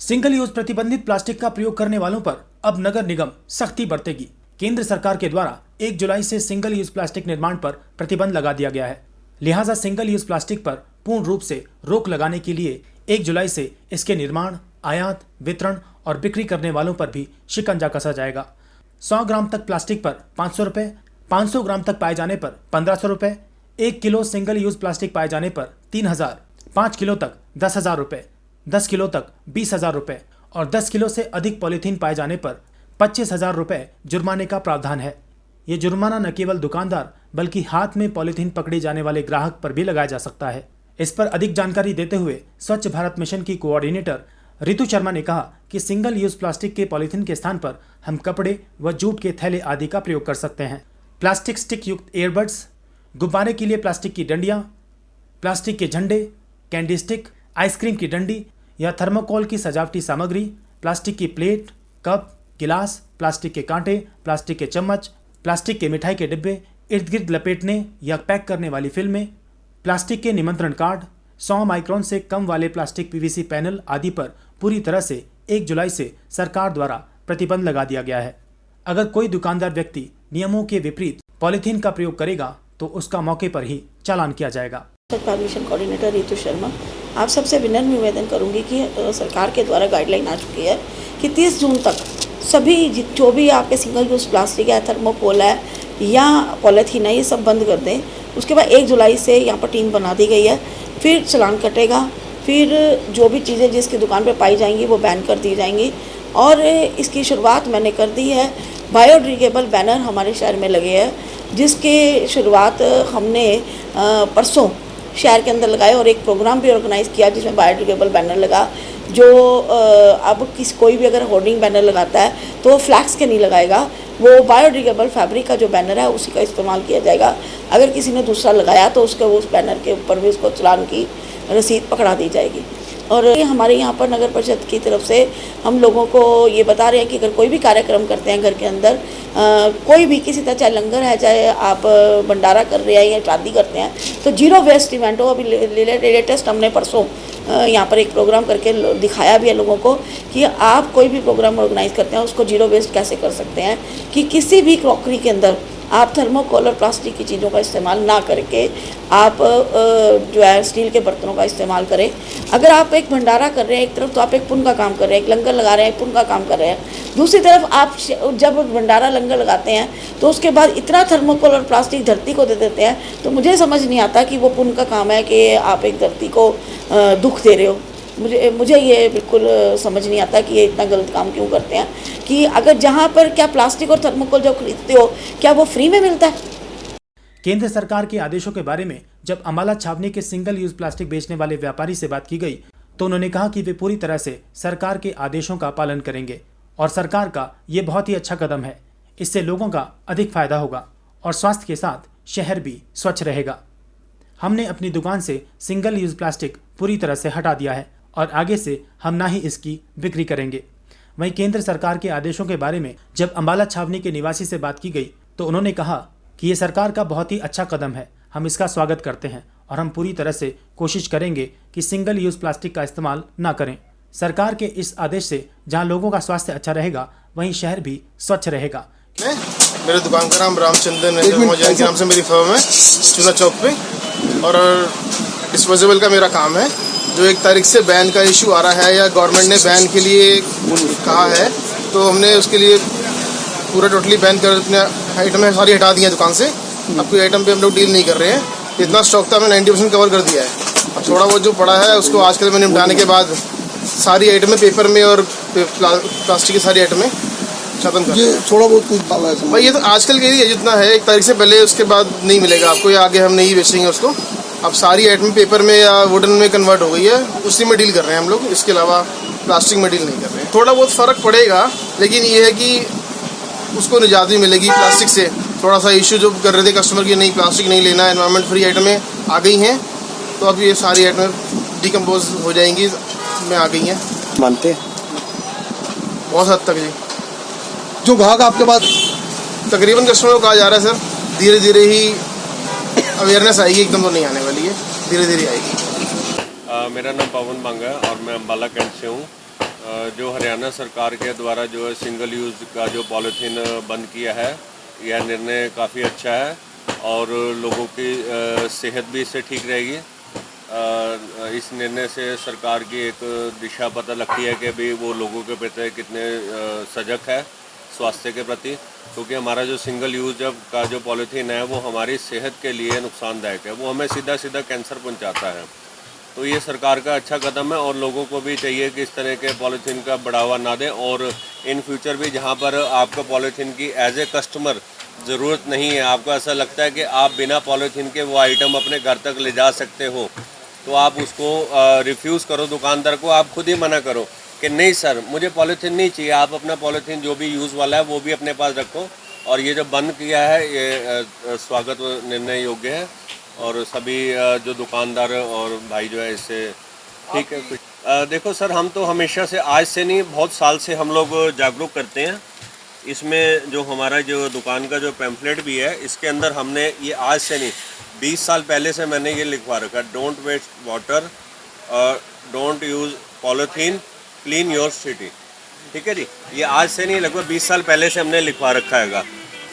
Single use प्रतिबंधित plastic का प्रयोग करने वालों पर अब नगर निगम सख्ती बरतेगी। केंद्र सरकार के द्वारा 1 जुलाई से सिंगल यूज प्लास्टिक निर्माण पर प्रतिबंध लगा दिया गया है। लिहाजा सिंगल यूज प्लास्टिक पर पूर्ण रूप से रोक लगाने के लिए 1 जुलाई से इसके निर्माण, आयात, वितरण और बिक्री करने वालों पर भी शिकंजा कसा जाएगा। 100 ग्राम तक प्लास्टिक पर 500 रुपए, 500 ग्राम तक पाए जाने पर 1500 रुपए, 1 किलो सिंगल यूज प्लास्टिक पाए जाने पर 3000, 5 किलो तक 10,000 रुपए, 10 किलो तक 20,000 रुपए और 10 किलो से अधिक पॉलीथीन पाए जाने पर 25,000 रुपए जुर्माने का प्रावधान है। ये जुर्माना न केवल दुकानदार बल्कि हाथ में पॉलीथीन पकड़े जाने वाले ग्राहक पर भी लगाया जा सकता है। इस पर अधिक जानकारी देते हुए स्वच्छ भारत मिशन की कोऑर्डिनेटर रितु शर्मा ने कहा कि सिंगल यूज प्लास्टिक के पॉलीथीन के स्थान पर हम कपड़े व जूट के थैले आदि का प्रयोग कर सकते हैं। प्लास्टिक स्टिक युक्त ईयरबड्स, गुब्बारे के लिए प्लास्टिक की डंडियां, प्लास्टिक के झंडे, कैंडी स्टिक, आइसक्रीम की डंडी या थर्मोकोल की सजावटी सामग्री, प्लास्टिक की प्लेट, कप, गिलास, प्लास्टिक के कांटे, प्लास्टिक के चम्मच, प्लास्टिक के मिठाई के डिब्बे, इर्द गिर्द लपेटने या पैक करने वाली फिल्में, प्लास्टिक के निमंत्रण कार्ड, 100 माइक्रोन से कम वाले प्लास्टिक पीवीसी पैनल आदि पर पूरी तरह से 1 जुलाई से सरकार द्वारा प्रतिबंध लगा दिया गया है। अगर कोई दुकानदार व्यक्ति नियमों के विपरीत पॉलीथीन का प्रयोग करेगा तो उसका मौके पर ही चालान किया जाएगा। मिशन कोऑर्डिनेटर रितु शर्मा, आप सबसे विनम्र निवेदन करूंगी कि सरकार के द्वारा गाइडलाइन आ चुकी है कि 30 जून तक सभी जो भी आपके सिंगल यूज़ प्लास्टिक है, थर्मोकोल है या पॉलीथीन है, ये सब बंद कर दें। उसके बाद 1 जुलाई से यहाँ पर टीम बना दी गई है, फिर चालान कटेगा, फिर जो भी चीज़ें जिसकी दुकान पर पाई जाएंगी वो बैन कर दी जाएंगी। और इसकी शुरुआत मैंने कर दी है। बायोडिग्रेडेबल बैनर हमारे शहर में लगे हैं, जिसके शुरुआत हमने परसों शहर के अंदर लगाए और एक प्रोग्राम भी ऑर्गेनाइज़ किया जिसमें बायोडिग्रेडेबल बैनर लगा। जो अब कोई भी अगर होर्डिंग बैनर लगाता है तो वो फ्लैक्स के नहीं लगाएगा, वो बायोडिग्रेडेबल फैब्रिक का जो बैनर है उसी का इस्तेमाल किया जाएगा। अगर किसी ने दूसरा लगाया तो उसके उस बैनर के ऊपर भी उसको चालान की रसीद पकड़ा दी जाएगी। और हमारे यहाँ पर नगर परिषद की तरफ से हम लोगों को ये बता रहे हैं कि अगर कोई भी कार्यक्रम करते हैं घर के अंदर, कोई भी किसी तरह, चाहे लंगर है, चाहे आप भंडारा कर रहे हैं या शादी करते हैं, तो 0 वेस्ट इवेंट हो। अभी लेटेस्ट हमने परसों यहाँ पर एक प्रोग्राम करके दिखाया भी है लोगों को कि आप कोई भी प्रोग्राम ऑर्गेनाइज़ करते हैं उसको 0 वेस्ट कैसे कर सकते हैं, कि किसी भी क्रॉकरी के अंदर आप थर्मोकोल और प्लास्टिक की चीज़ों का इस्तेमाल ना करके आप जो है स्टील के बर्तनों का इस्तेमाल करें। अगर आप एक भंडारा कर रहे हैं एक तरफ तो आप एक पुण्य का काम कर रहे हैं, एक लंगर लगा रहे हैं, एक पुण्य का काम कर रहे हैं। दूसरी तरफ आप जब भंडारा लंगर लगाते हैं तो उसके बाद इतना थर्मोकोल और प्लास्टिक धरती को दे देते हैं, तो मुझे समझ नहीं आता कि वो पुण्य का काम है कि आप एक धरती को दुख दे रहे हो। मुझे ये बिल्कुल समझ नहीं आता कि ये इतना गलत काम क्यों करते हैं। कि अगर जहाँ पर क्या प्लास्टिक और थर्मोकोल जो खरीदते हो क्या वो फ्री में मिलता है? केंद्र सरकार के आदेशों के बारे में जब अम्बाला छावनी के सिंगल यूज प्लास्टिक बेचने वाले व्यापारी से बात की गई तो उन्होंने कहा कि वे पूरी तरह से सरकार के आदेशों का पालन करेंगे और सरकार का ये बहुत ही अच्छा कदम है। इससे लोगों का अधिक फायदा होगा और स्वास्थ्य के साथ शहर भी स्वच्छ रहेगा। हमने अपनी दुकान से सिंगल यूज प्लास्टिक पूरी तरह से हटा दिया है और आगे से हम ना ही इसकी बिक्री करेंगे। वहीं केंद्र सरकार के आदेशों के बारे में जब अम्बाला छावनी के निवासी से बात की गई तो उन्होंने कहा कि ये सरकार का बहुत ही अच्छा कदम है, हम इसका स्वागत करते हैं और हम पूरी तरह से कोशिश करेंगे कि सिंगल यूज प्लास्टिक का इस्तेमाल ना करें। सरकार के इस आदेश से जहां लोगों का स्वास्थ्य अच्छा रहेगा वहीं शहर भी स्वच्छ रहेगा। मेरे दुकान का नाम रामचंद्रन के नाम से मेरी फर्म है चूना चौक पे, और डिस्पोजेबल का मेरा काम है। जो 1 तारीख से बैन का इशू आ रहा है या गवर्नमेंट ने बैन के लिए कहा है, तो हमने उसके लिए पूरा टोटली बैन कर अपने आइटमें सारी हटा दी हैं दुकान से। अब कोई आइटम पे हम लोग डील नहीं कर रहे हैं। इतना स्टॉक था हमने 90% कवर कर दिया है। अब थोड़ा बहुत जो पड़ा है उसको आजकल मैंने निपटाने के बाद सारी आइटमें पेपर में और प्लास्टिक की सारी आइटमें खत्म कर दिया। थोड़ा बहुत कुछ भाई ये तो आजकल के लिए जितना है 1 तारीख से पहले, उसके बाद नहीं मिलेगा आपको, या आगे हम नहीं बेचेंगे उसको। अब सारी आइटम पेपर में या वुडन में कन्वर्ट हो गई है, उसी में डील कर रहे हैं हम लोग। इसके अलावा प्लास्टिक में डील नहीं कर रहे हैं। थोड़ा बहुत फ़र्क पड़ेगा, लेकिन ये है कि उसको निजात भी मिलेगी प्लास्टिक से। थोड़ा सा इशू जो कर रहे थे कस्टमर की, नहीं प्लास्टिक नहीं लेना, एनवायरनमेंट फ्री आइटमें आ गई हैं, तो अब ये सारी आइटमें डिकम्पोज हो जाएंगी, में आ गई हैं। मानते हैं बहुत हद तक जी। जो ग्राहक आपके पास तकरीबन कस्टमर को कहा जा रहा है सर धीरे धीरे ही अवेयरनेस आएगी, एकदम तो नहीं आने वाली है, धीरे धीरे आएगी। मेरा नाम पवन बांगा है और मैं अम्बाला कैंट से हूँ। जो हरियाणा सरकार के द्वारा जो है सिंगल यूज़ का जो पॉलीथीन बंद किया है, यह निर्णय काफ़ी अच्छा है और लोगों की सेहत भी इससे ठीक रहेगी। इस निर्णय से सरकार की एक दिशा पता लगती है कि भाई वो लोगों के प्रति कितने सजग है स्वास्थ्य के प्रति, क्योंकि हमारा जो सिंगल यूज का जो पॉलीथीन है वो हमारी सेहत के लिए नुकसानदायक है, वो हमें सीधा सीधा कैंसर पहुंचाता है। तो ये सरकार का अच्छा कदम है और लोगों को भी चाहिए कि इस तरह के पॉलीथीन का बढ़ावा ना दें और इन फ्यूचर भी जहाँ पर आपको पॉलीथीन की एज ए कस्टमर ज़रूरत नहीं है, आपको ऐसा लगता है कि आप बिना पॉलीथीन के वो आइटम अपने घर तक ले जा सकते हो, तो आप उसको रिफ्यूज़ करो, दुकानदार को आप खुद ही मना करो कि नहीं सर मुझे पॉलीथीन नहीं चाहिए, आप अपना पॉलीथीन जो भी यूज़ वाला है वो भी अपने पास रखो। और ये जो बंद किया है ये स्वागत निर्णय योग्य है और सभी जो दुकानदार और भाई जो है इससे ठीक है। देखो सर, हम तो हमेशा से, आज से नहीं बहुत साल से हम लोग जागरूक करते हैं। इसमें जो हमारा जो दुकान का जो पैम्फलेट भी है इसके अंदर हमने ये आज से नहीं 20 साल पहले से मैंने ये लिखवा रखा है, don't waste water, don't use polythene, clean your city. ठीक है जी, ये आज से नहीं लगभग 20 साल पहले से हमने लिखवा रखा हैगा।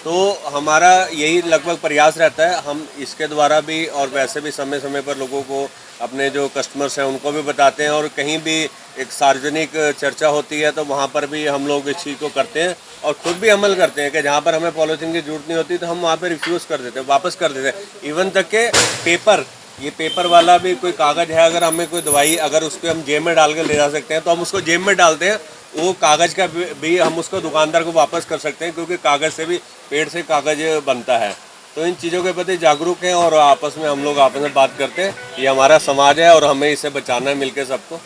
तो हमारा यही लगभग प्रयास रहता है, हम इसके द्वारा भी और वैसे भी समय समय पर लोगों को, अपने जो कस्टमर्स हैं उनको भी बताते हैं और कहीं भी एक सार्वजनिक चर्चा होती है तो वहाँ पर भी हम लोग इस चीज़ को करते हैं और ख़ुद भी अमल करते हैं कि जहाँ पर हमें पॉलीथीन की ज़रूरत नहीं होती तो हम वहाँ पर रिफ्यूज़ कर देते हैं, वापस कर देते हैं। इवन तक के पेपर, ये पेपर वाला भी कोई कागज़ है, अगर हमें कोई दवाई अगर उसको हम जेब में डाल के ले जा सकते हैं तो हम उसको जेब में डालते हैं, वो कागज़ का भी हम उसको दुकानदार को वापस कर सकते हैं, क्योंकि कागज़ से भी, पेड़ से कागज़ बनता है। तो इन चीज़ों के प्रति जागरूक हैं और आपस में हम लोग आपस में बात करते हैं, ये हमारा समाज है और हमें इसे बचाना है मिलकर सबको।